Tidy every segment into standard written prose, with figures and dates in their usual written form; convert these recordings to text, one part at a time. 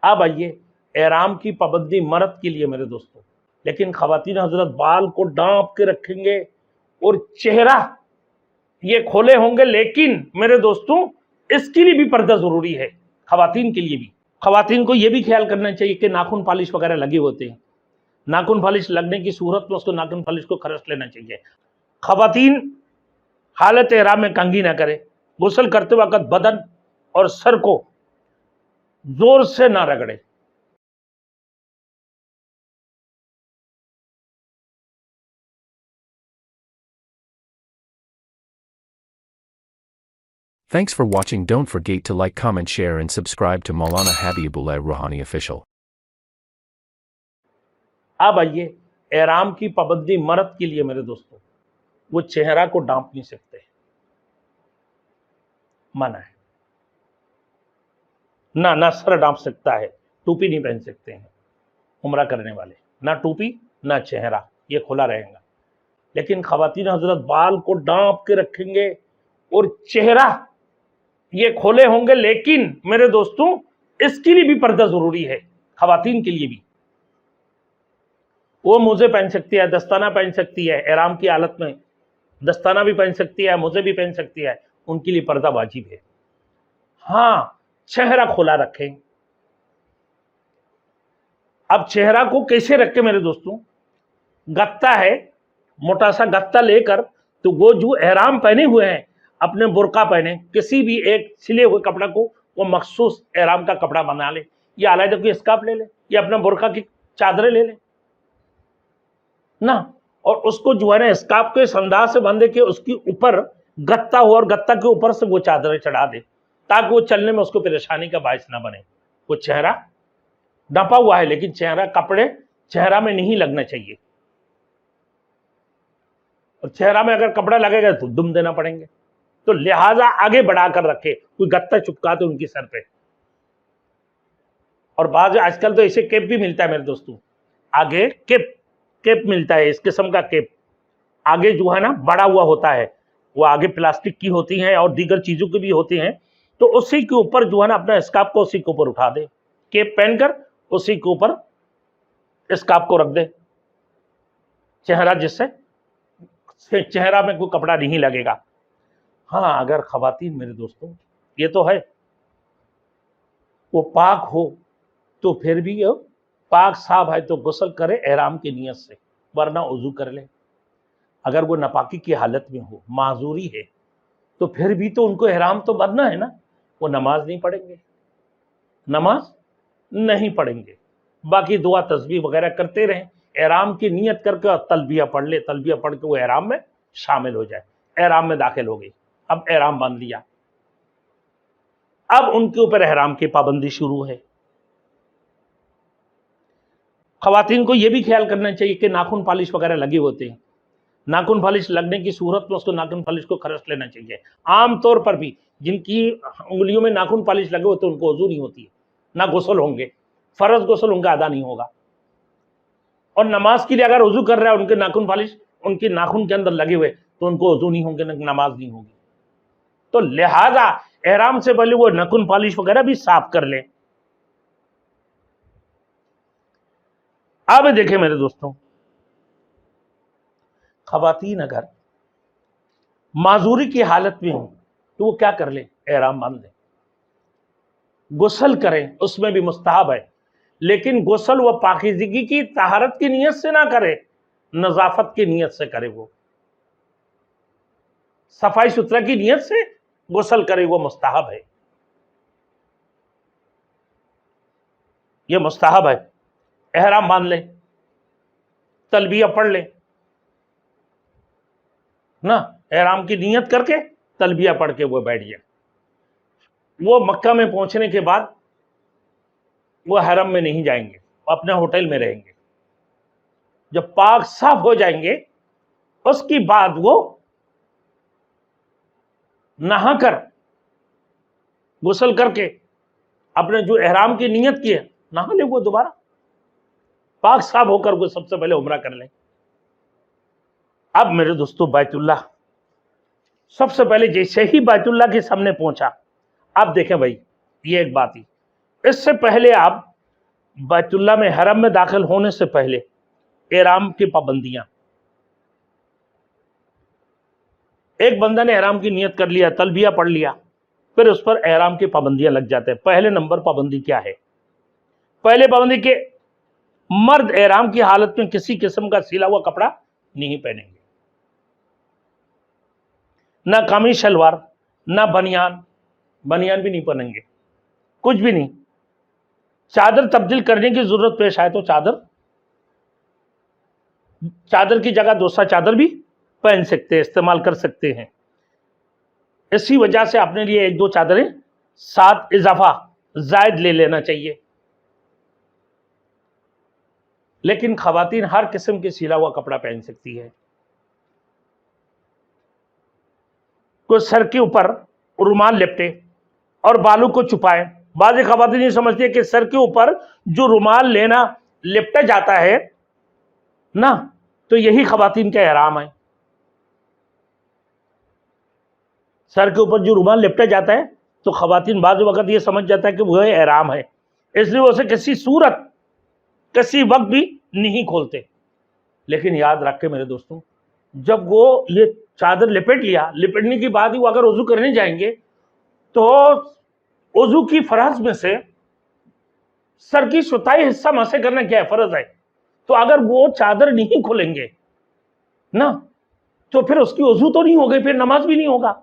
اب آئیے احرام کی پابندی مرد کے لیے میرے دوستوں، لیکن خواتین حضرت بال کو ڈانپ کے رکھیں گے اور چہرہ یہ کھولے ہوں گے، لیکن میرے دوستوں اس کے لیے بھی پردہ ضروری ہے، خواتین کے لیے بھی۔ خواتین کو یہ بھی خیال کرنا چاہیے کہ ناخن پالش وغیرہ لگے ہوتے ہیں، ناخن پالش لگنے کی صورت میں اس کو ناخن پالش کو خرچ لینا چاہیے۔ خواتین حالت احرام میں کنگھی نہ کرے، غسل کرتے وقت بدن اور سر کو زور سے نہ رگڑے۔ Thanks for watching. Don't forget to like, comment, share and subscribe to Maulana Habibullah Rouhani Official. اب آئیے احرام کی پابندی مرد کے لیے میرے دوستوں، وہ چہرہ کو ڈانپ نہیں سکتے، منع ہے۔ نہ سر ڈانپ سکتا ہے، ٹوپی نہیں پہن سکتے ہیں عمرہ کرنے والے، نہ ٹوپی نہ چہرہ، یہ کھلا رہے گا۔ لیکن خواتین حضرت بال کو ڈانپ کے رکھیں گے اور چہرہ یہ کھولے ہوں گے، لیکن میرے دوستوں اس کے لیے بھی پردہ ضروری ہے، خواتین کے لیے بھی۔ وہ موزے پہن سکتی ہے، دستانہ پہن سکتی ہے، احرام کی حالت میں دستانہ بھی پہن سکتی ہے، موزے بھی پہن سکتی ہے، ان کے لیے پردہ واجب ہے۔ ہاں چہرہ کھلا رکھیں۔ اب چہرہ کو کیسے رکھیں میرے دوستوں؟ گتا ہے، موٹا سا گتا لے کر، تو وہ جو احرام پہنے ہوئے ہیں اپنے برقع پہنے، کسی بھی ایک سلے ہوئے کپڑا کو وہ مخصوص احرام کا کپڑا بنا لے، یا علیحدہ کوئی اسکارف لے لے، یا اپنا برقع کی چادریں لے لے نا، اور اس کو جو ہے نا اسکارف کو اس انداز سے باندھے کہ اس کے اوپر گتا ہو، اور گتا کے اوپر سے وہ چادریں چڑھا دے، تاکہ وہ چلنے میں اس کو پریشانی کا باعث نہ بنے۔ وہ چہرہ ڈھپا ہوا ہے، لیکن کپڑے چہرہ میں نہیں لگنا چاہیے، اور چہرہ میں اگر کپڑا لگے گا تو دم دینا پڑیں گے، تو لہٰذا آگے بڑھا کر رکھے، کوئی گتا چپکاتے ان کی سر پہ۔ اور بعض آج کل تو ایسے کیپ بھی ملتا ہے میرے دوستوں، آگے کیپ ملتا ہے، اس قسم کا کیپ آگے جو ہے نا بڑا ہوا ہوتا ہے، وہ آگے پلاسٹک کی ہوتی ہیں اور دیگر چیزوں کی بھی ہوتی ہیں، تو اسی کے اوپر جو ہے نا اپنا اسکارف کو اسی کے اوپر اٹھا دے، کیپ پہن کر اسی کے اوپر اسکارف کو رکھ دے چہرہ، جس سے چہرہ میں کوئی کپڑا نہیں لگے گا۔ ہاں اگر خواتین میرے دوستوں یہ تو ہے وہ پاک ہو تو پھر بھی پاک صاحب ہے تو غسل کرے احرام کی نیت سے، ورنہ وضو کر لے۔ اگر وہ ناپاکی کی حالت میں ہو، معذوری ہے، تو پھر بھی تو ان کو احرام تو بدنا ہے نا، وہ نماز نہیں پڑھیں گے، نماز نہیں پڑھیں گے، باقی دعا تسبیح وغیرہ کرتے رہیں، احرام کی نیت کر کے تلبیہ پڑھ لے، تلبیہ پڑھ کے وہ احرام میں شامل ہو جائے، احرام میں داخل ہو گئی، اب احرام باندھ لیا، اب ان کے اوپر احرام کی پابندی شروع ہے۔ خواتین کو یہ بھی خیال کرنا چاہیے کہ ناخن پالش وغیرہ لگے ہوتے ہیں، ناخن پالش لگنے کی صورت میں اس کو ناخن پالش کو خرچ لینا چاہیے۔ عام طور پر بھی جن کی انگلیوں میں ناخن پالش لگے ہوتے ہیں ان کو وضو نہیں ہوتی ہے، نہ غسل ہوں گے، فرض غسل ان کا ادا نہیں ہوگا، اور نماز کے لیے اگر وضو کر رہا ہے ان کے ناخن پالش ان کے ناخن کے اندر لگے ہوئے تو ان کو وضو نہیں ہوں گے، نماز نہیں ہوگی۔ تو لہذا احرام سے پہلے وہ ناخن پالش وغیرہ بھی صاف کر لیں۔ اب دیکھیں میرے دوستوں، خواتین اگر معذوری کی حالت میں ہوں تو وہ کیا کر لیں؟ احرام باندھ لیں، غسل کریں، اس میں بھی مستحب ہے، لیکن غسل وہ پاکیزگی کی طہارت کی نیت سے نہ کرے، نظافت کی نیت سے کرے، وہ صفائی ستھرا کی نیت سے غسل کرے، وہ مستحب ہے، یہ مستحب ہے۔ احرام باندھ لیں، تلبیہ پڑھ لیں نا، احرام کی نیت کر کے تلبیہ پڑھ کے وہ بیٹھ جائے۔ وہ مکہ میں پہنچنے کے بعد وہ حرم میں نہیں جائیں گے، وہ اپنے ہوٹل میں رہیں گے، جب پاک صاف ہو جائیں گے اس کی بعد وہ نہا کر غسل کر کے اپنے جو احرام کی نیت کی ہے نہا لے، وہ دوبارہ پاک صاف ہو کر وہ سب سے پہلے عمرہ کر لیں۔ اب میرے دوستو بیت اللہ، سب سے پہلے جیسے ہی بیت اللہ کے سامنے پہنچا، اب دیکھیں بھائی یہ ایک بات ہی، اس سے پہلے آپ بیت اللہ میں حرم میں داخل ہونے سے پہلے احرام کی پابندیاں. ایک بندہ نے احرام کی نیت کر لیا, تلبیہ پڑھ لیا, پھر اس پر احرام کی پابندیاں لگ جاتے ہیں. پہلے نمبر پابندی کیا ہے؟ پہلے پابندی کہ مرد احرام کی حالت میں کسی قسم کا سلا ہوا کپڑا نہیں پہنیں گے, نہ قمیص شلوار, نہ بنیان بھی نہیں پہنیں گے, کچھ بھی نہیں. چادر تبدیل کرنے کی ضرورت پیش آئے تو چادر کی جگہ دوسرا چادر بھی پہن سکتے ہیں, استعمال کر سکتے ہیں. اسی وجہ سے اپنے لیے ایک دو چادریں ساتھ اضافہ زائد لے لینا چاہیے. لیکن خواتین ہر قسم کے سلا ہوا کپڑا پہن سکتی ہے. کوئی سر کے اوپر رومال لپٹے اور بالوں کو چھپائے. بعض خواتین یہ سمجھتی ہے کہ سر کے اوپر جو رومال لینا لپٹا جاتا ہے نا, تو یہی خواتین کا احرام ہے. سر کے اوپر جو رومال لپٹا جاتا ہے تو خواتین بعض وقت یہ سمجھ جاتا ہے کہ وہ احرام ہے, اس لیے وہ اسے کسی صورت کسی وقت بھی نہیں کھولتے. لیکن یاد رکھے میرے دوستوں, جب وہ یہ چادر لپٹ لیا, لپٹنے کی بعد ہی وہ اگر وضو کرنے جائیں گے تو وضو کی فرض میں سے سر کی سطحی حصہ مسح کرنا کیا ہے؟ فرض ہے. تو اگر وہ چادر نہیں کھولیں گے نا تو پھر اس کی وضو تو نہیں ہوگی, پھر نماز بھی نہیں ہوگا.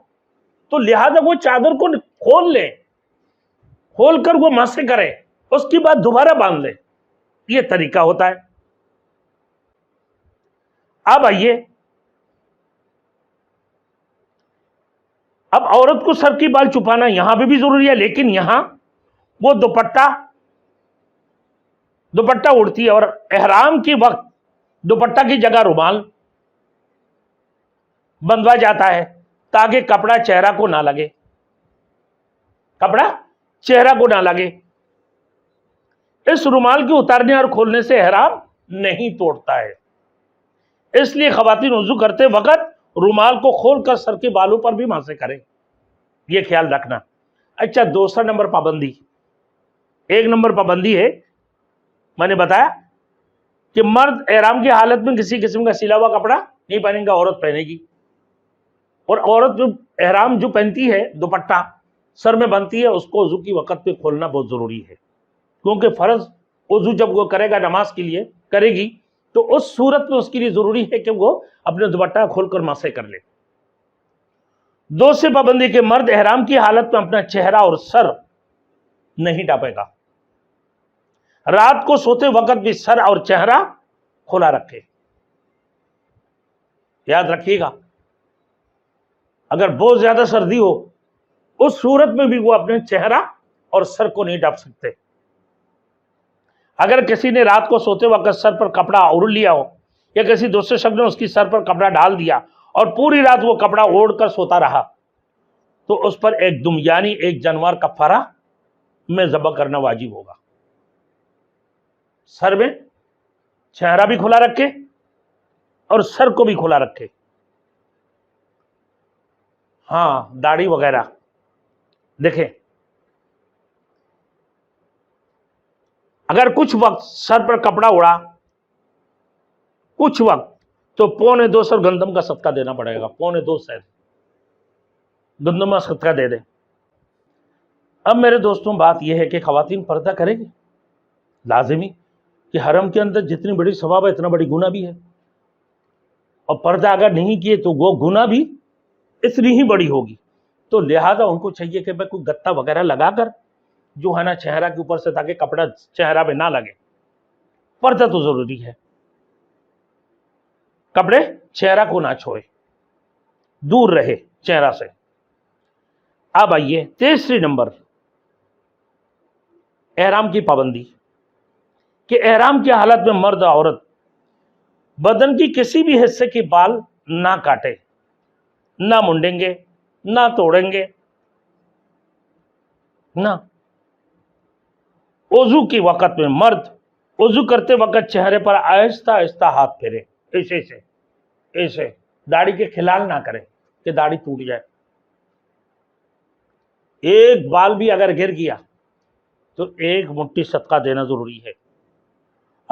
تو لہذا وہ چادر کو کھول لیں, کھول کر وہ مسح کرے, اس کی بعد دوبارہ باندھ لے. یہ طریقہ ہوتا ہے. اب آئیے, اب عورت کو سر کی بال چھپانا یہاں پہ بھی ضروری ہے, لیکن یہاں وہ دوپٹہ اڑتی ہے اور احرام کے وقت دوپٹہ کی جگہ رومال بندھوا جاتا ہے تاکہ کپڑا چہرہ کو نہ لگے. اس رومال کے اتارنے اور کھولنے سے احرام نہیں توڑتا ہے. اس لیے خواتین وضو کرتے وقت رومال کو کھول کر سر کے بالوں پر بھی مسح کریں, یہ خیال رکھنا. اچھا, دوسرا نمبر پابندی, ایک نمبر پابندی ہے میں نے بتایا کہ مرد احرام کی حالت میں کسی قسم کا سلا ہوا کپڑا نہیں پہنے گا, عورت پہنے گی. اور عورت جو احرام جو پہنتی ہے دوپٹہ سر میں بنتی ہے, اس کو وضو کی وقت پہ کھولنا بہت ضروری ہے, کیونکہ فرض وضو جب وہ کرے گا نماز کے لیے کرے گی تو اس صورت میں اس کے لیے ضروری ہے کہ وہ اپنے دوپٹہ کھول کر مسح کر لے. دوسری پابندی کہ مرد احرام کی حالت میں اپنا چہرہ اور سر نہیں ڈھانپے گا. رات کو سوتے وقت بھی سر اور چہرہ کھلا رکھے. یاد رکھیے گا, اگر بہت زیادہ سردی ہو اس صورت میں بھی وہ اپنے چہرہ اور سر کو نہیں ڈھانپ سکتے. اگر کسی نے رات کو سوتے وقت سر پر کپڑا اوڑھ لیا ہو یا کسی دوسرے شخص نے اس کی سر پر کپڑا ڈال دیا اور پوری رات وہ کپڑا اوڑھ کر سوتا رہا تو اس پر ایک دم یعنی ایک جانور کفارہ میں ذبح کرنا واجب ہوگا. سر میں چہرہ بھی کھلا رکھے اور سر کو بھی کھلا رکھے. ہاں, داڑھی وغیرہ دیکھیں, اگر کچھ وقت سر پر کپڑا اڑا کچھ وقت تو 2.25 سر گندم کا صدقہ دینا پڑے گا. 2.25 سر گندم کا صدقہ دے دیں. اب میرے دوستوں بات یہ ہے کہ خواتین پردہ کریں گی, لازمی کہ حرم کے اندر جتنی بڑی ثواب ہے اتنا بڑی گناہ بھی ہے, اور پردہ اگر نہیں کیے تو وہ گناہ بھی اتنی ہی بڑی ہوگی. تو لہذا ان کو چاہیے کہ کوئی گتا وغیرہ لگا کر جو ہے نا چہرہ کے اوپر سے, تاکہ کپڑا چہرہ پہ نہ لگے. پردہ تو ضروری ہے, کپڑے چہرہ کو نہ چھوئے, دور رہے چہرہ سے. اب آئیے تیسری نمبر احرام کی پابندی کہ احرام کی حالت میں مرد عورت بدن کی کسی بھی حصے کی بال نہ کاٹے, نہ منڈیں گے, نہ توڑیں گے, نہ. وضو کے وقت میں مرد وضو کرتے وقت چہرے پر آہستہ آہستہ ہاتھ پھیرے, ایسے داڑھی کے خلال نہ کرے کہ داڑھی ٹوٹ جائے. ایک بال بھی اگر گر گیا تو ایک مٹھی صدقہ دینا ضروری ہے.